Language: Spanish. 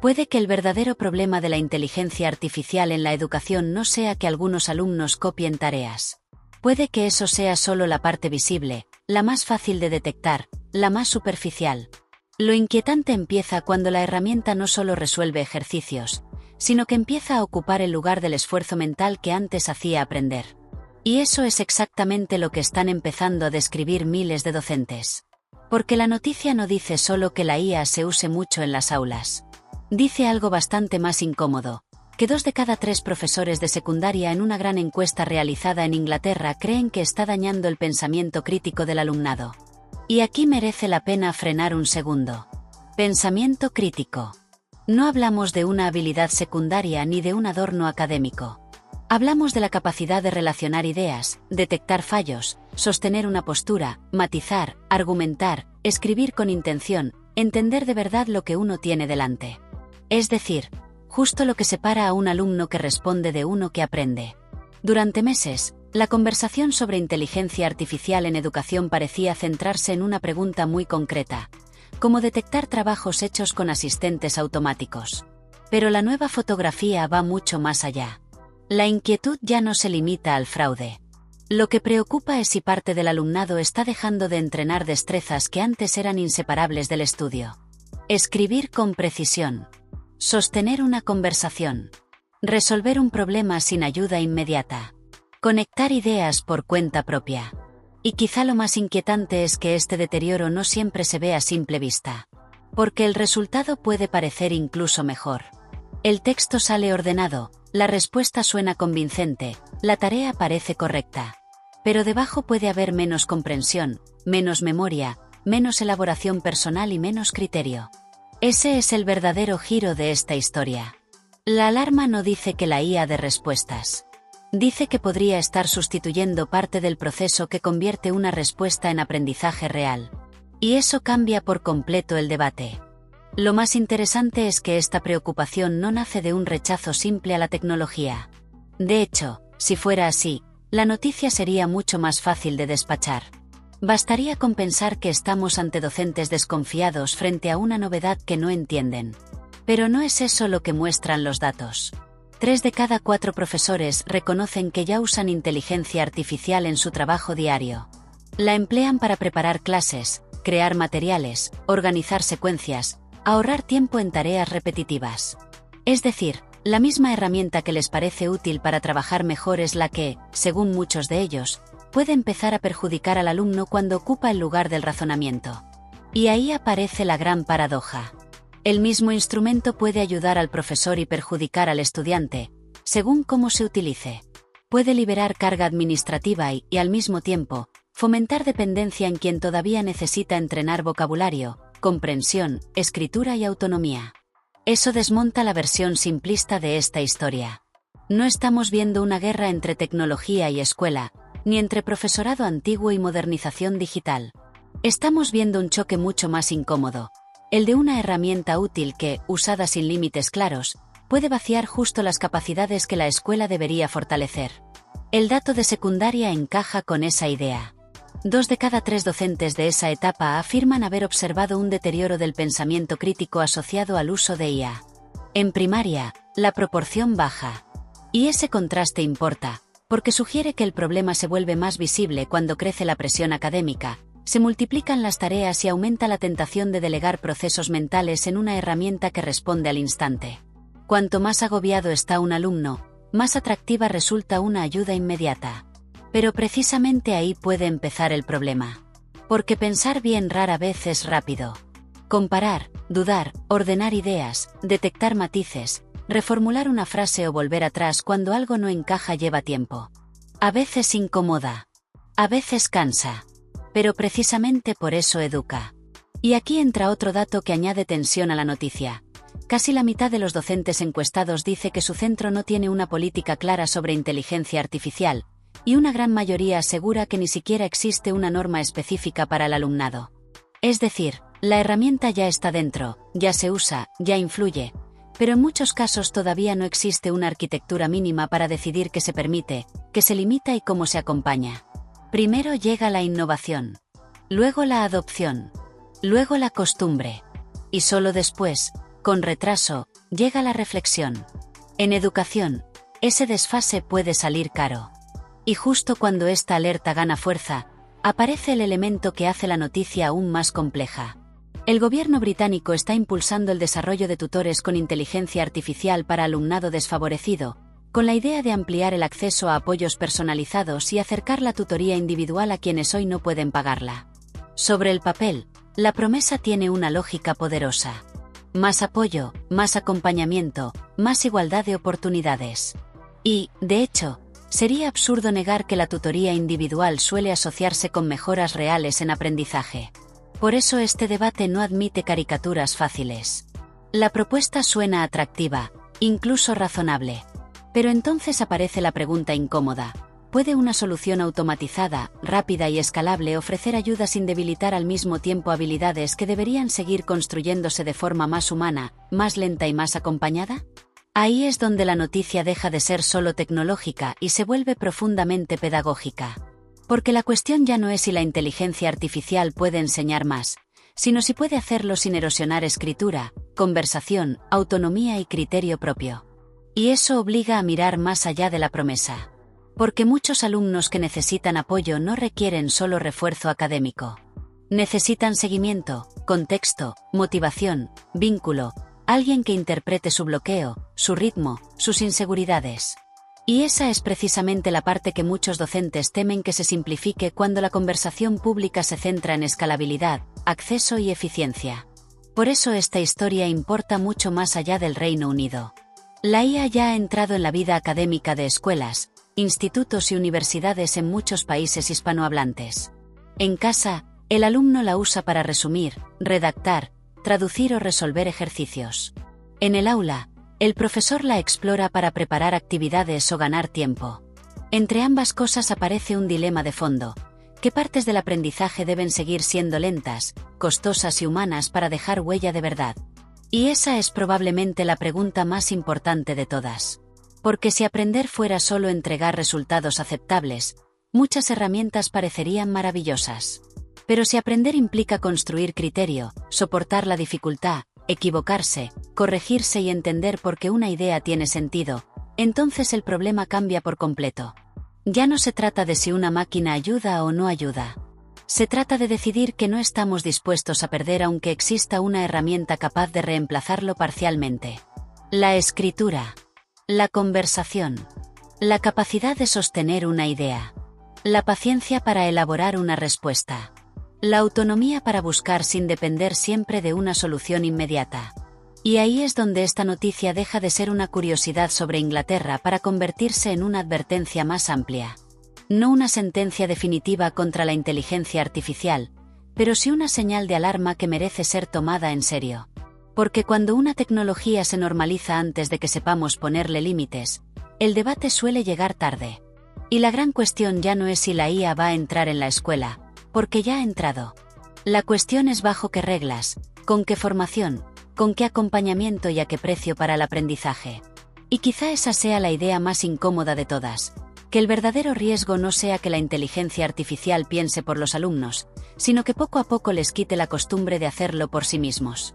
Puede que el verdadero problema de la inteligencia artificial en la educación no sea que algunos alumnos copien tareas. Puede que eso sea solo la parte visible, la más fácil de detectar, la más superficial. Lo inquietante empieza cuando la herramienta no solo resuelve ejercicios, sino que empieza a ocupar el lugar del esfuerzo mental que antes hacía aprender. Y eso es exactamente lo que están empezando a describir miles de docentes. Porque la noticia no dice solo que la IA se use mucho en las aulas. Dice algo bastante más incómodo, que 2 de cada 3 profesores de secundaria en una gran encuesta realizada en Inglaterra creen que está dañando el pensamiento crítico del alumnado. Y aquí merece la pena frenar un segundo. Pensamiento crítico. No hablamos de una habilidad secundaria ni de un adorno académico. Hablamos de la capacidad de relacionar ideas, detectar fallos, sostener una postura, matizar, argumentar, escribir con intención, entender de verdad lo que uno tiene delante. Es decir, justo lo que separa a un alumno que responde de uno que aprende. Durante meses, la conversación sobre inteligencia artificial en educación parecía centrarse en una pregunta muy concreta: cómo detectar trabajos hechos con asistentes automáticos. Pero la nueva fotografía va mucho más allá. La inquietud ya no se limita al fraude. Lo que preocupa es si parte del alumnado está dejando de entrenar destrezas que antes eran inseparables del estudio. Escribir con precisión. Sostener una conversación. Resolver un problema sin ayuda inmediata. Conectar ideas por cuenta propia. Y quizá lo más inquietante es que este deterioro no siempre se ve a simple vista. Porque el resultado puede parecer incluso mejor. El texto sale ordenado, la respuesta suena convincente, la tarea parece correcta. Pero debajo puede haber menos comprensión, menos memoria, menos elaboración personal y menos criterio. Ese es el verdadero giro de esta historia. La alarma no dice que la IA dé respuestas. Dice que podría estar sustituyendo parte del proceso que convierte una respuesta en aprendizaje real. Y eso cambia por completo el debate. Lo más interesante es que esta preocupación no nace de un rechazo simple a la tecnología. De hecho, si fuera así, la noticia sería mucho más fácil de despachar. Bastaría con pensar que estamos ante docentes desconfiados frente a una novedad que no entienden. Pero no es eso lo que muestran los datos. 3 de cada 4 profesores reconocen que ya usan inteligencia artificial en su trabajo diario. La emplean para preparar clases, crear materiales, organizar secuencias, ahorrar tiempo en tareas repetitivas. Es decir, la misma herramienta que les parece útil para trabajar mejor es la que, según muchos de ellos, puede empezar a perjudicar al alumno cuando ocupa el lugar del razonamiento. Y ahí aparece la gran paradoja. El mismo instrumento puede ayudar al profesor y perjudicar al estudiante, según cómo se utilice. Puede liberar carga administrativa y, al mismo tiempo, fomentar dependencia en quien todavía necesita entrenar vocabulario, comprensión, escritura y autonomía. Eso desmonta la versión simplista de esta historia. No estamos viendo una guerra entre tecnología y escuela, ni entre profesorado antiguo y modernización digital. Estamos viendo un choque mucho más incómodo, el de una herramienta útil que, usada sin límites claros, puede vaciar justo las capacidades que la escuela debería fortalecer. El dato de secundaria encaja con esa idea. 2 de cada 3 docentes de esa etapa afirman haber observado un deterioro del pensamiento crítico asociado al uso de IA. En primaria, la proporción baja. Y ese contraste importa, porque sugiere que el problema se vuelve más visible cuando crece la presión académica, se multiplican las tareas y aumenta la tentación de delegar procesos mentales en una herramienta que responde al instante. Cuanto más agobiado está un alumno, más atractiva resulta una ayuda inmediata. Pero precisamente ahí puede empezar el problema. Porque pensar bien rara vez es rápido. Comparar, dudar, ordenar ideas, detectar matices, reformular una frase o volver atrás cuando algo no encaja lleva tiempo. A veces incomoda. A veces cansa. Pero precisamente por eso educa. Y aquí entra otro dato que añade tensión a la noticia. Casi la mitad de los docentes encuestados dice que su centro no tiene una política clara sobre inteligencia artificial, y una gran mayoría asegura que ni siquiera existe una norma específica para el alumnado. Es decir, la herramienta ya está dentro, ya se usa, ya influye, pero en muchos casos todavía no existe una arquitectura mínima para decidir qué se permite, qué se limita y cómo se acompaña. Primero llega la innovación, luego la adopción, luego la costumbre, y solo después, con retraso, llega la reflexión. En educación, ese desfase puede salir caro. Y justo cuando esta alerta gana fuerza, aparece el elemento que hace la noticia aún más compleja. El gobierno británico está impulsando el desarrollo de tutores con inteligencia artificial para alumnado desfavorecido, con la idea de ampliar el acceso a apoyos personalizados y acercar la tutoría individual a quienes hoy no pueden pagarla. Sobre el papel, la promesa tiene una lógica poderosa. Más apoyo, más acompañamiento, más igualdad de oportunidades. Y, de hecho, sería absurdo negar que la tutoría individual suele asociarse con mejoras reales en aprendizaje. Por eso este debate no admite caricaturas fáciles. La propuesta suena atractiva, incluso razonable. Pero entonces aparece la pregunta incómoda. ¿Puede una solución automatizada, rápida y escalable ofrecer ayuda sin debilitar al mismo tiempo habilidades que deberían seguir construyéndose de forma más humana, más lenta y más acompañada? Ahí es donde la noticia deja de ser solo tecnológica y se vuelve profundamente pedagógica. Porque la cuestión ya no es si la inteligencia artificial puede enseñar más, sino si puede hacerlo sin erosionar escritura, conversación, autonomía y criterio propio. Y eso obliga a mirar más allá de la promesa. Porque muchos alumnos que necesitan apoyo no requieren solo refuerzo académico. Necesitan seguimiento, contexto, motivación, vínculo, alguien que interprete su bloqueo, su ritmo, sus inseguridades. Y esa es precisamente la parte que muchos docentes temen que se simplifique cuando la conversación pública se centra en escalabilidad, acceso y eficiencia. Por eso esta historia importa mucho más allá del Reino Unido. La IA ya ha entrado en la vida académica de escuelas, institutos y universidades en muchos países hispanohablantes. En casa, el alumno la usa para resumir, redactar, traducir o resolver ejercicios. En el aula, el profesor la explora para preparar actividades o ganar tiempo. Entre ambas cosas aparece un dilema de fondo. ¿Qué partes del aprendizaje deben seguir siendo lentas, costosas y humanas para dejar huella de verdad? Y esa es probablemente la pregunta más importante de todas. Porque si aprender fuera solo entregar resultados aceptables, muchas herramientas parecerían maravillosas. Pero si aprender implica construir criterio, soportar la dificultad, equivocarse, corregirse y entender por qué una idea tiene sentido, entonces el problema cambia por completo. Ya no se trata de si una máquina ayuda o no ayuda. Se trata de decidir que no estamos dispuestos a perder aunque exista una herramienta capaz de reemplazarlo parcialmente. La escritura. La conversación. La capacidad de sostener una idea. La paciencia para elaborar una respuesta. La autonomía para buscar sin depender siempre de una solución inmediata. Y ahí es donde esta noticia deja de ser una curiosidad sobre Inglaterra para convertirse en una advertencia más amplia. No una sentencia definitiva contra la inteligencia artificial, pero sí una señal de alarma que merece ser tomada en serio. Porque cuando una tecnología se normaliza antes de que sepamos ponerle límites, el debate suele llegar tarde. Y la gran cuestión ya no es si la IA va a entrar en la escuela, porque ya ha entrado. La cuestión es bajo qué reglas, con qué formación, con qué acompañamiento y a qué precio para el aprendizaje. Y quizá esa sea la idea más incómoda de todas, que el verdadero riesgo no sea que la inteligencia artificial piense por los alumnos, sino que poco a poco les quite la costumbre de hacerlo por sí mismos.